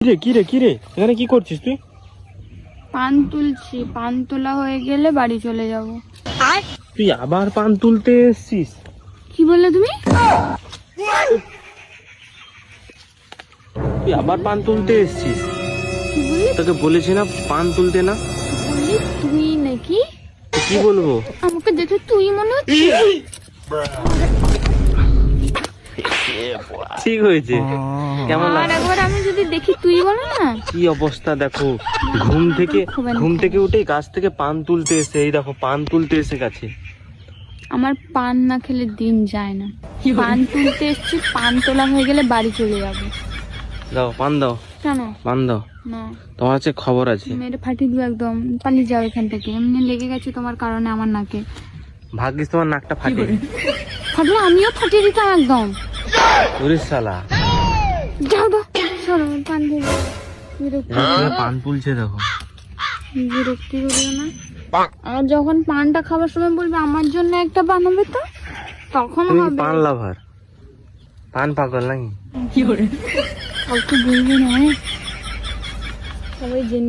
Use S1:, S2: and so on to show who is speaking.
S1: কিরে এখানে কি করছিস তুই?
S2: পান তুলছি, পান তোলা হয়ে গেলে বাড়ি চলে যাব।
S1: তুই আবার পান তুলতে এসছিস?
S2: কি বললে তুমি?
S1: তুই আবার পান তুলতে এসছিস?
S2: কি বললি?
S1: তোকে বলেছি না পান তুলতে না।
S2: বললি তুই নাকি?
S1: কি বলবো?
S2: আমাকে দেখে তুই মনে হচ্ছে।
S1: ঠিক হয়েছে, কেমন
S2: আর
S1: লাগছে?
S2: একবার আমি যদি দেখি তুই বলো না।
S1: কি অবস্থা দেখো, ঘুম থেকে উঠে গাছ থেকে পান তুলতে এসে, এই দেখো পান তুলতে এসে গেছে।
S2: আমার পান না খেলে দিন যায় না। পান তুলতে এসছি, পান তোলা হয়ে গেলে বাড়ি চলে যাবো।
S1: দাও পান দাও,
S2: কেন?
S1: পান দাও,
S2: না,
S1: তোমার কাছে খবর আছে।
S2: মেরে ফাটিয়ে দিবো একদম। পালিয়ে যাও এখান থেকে, এমনি লেগে গেছে তোমার কারণে আমার নাকে।
S1: ভাগ্যিস তোমার নাকটা ফাটে।
S2: ফাটলে আমিও ফাটিয়ে দিতাম একদম।
S1: ওরে শালা,
S2: যাও দাও, সরো পান দিয়ে।
S1: পান তুলছে দেখো।
S2: বিরক্তি করিও না। আর যখন পানটা খাবার সময় বলবে আমার জন্য একটা বানাবে, তো তখন
S1: তুমি
S2: হবে।
S1: পান লাভার, পান পাগল নাকি?
S2: কাউকে বলবি না, সবাই জেনে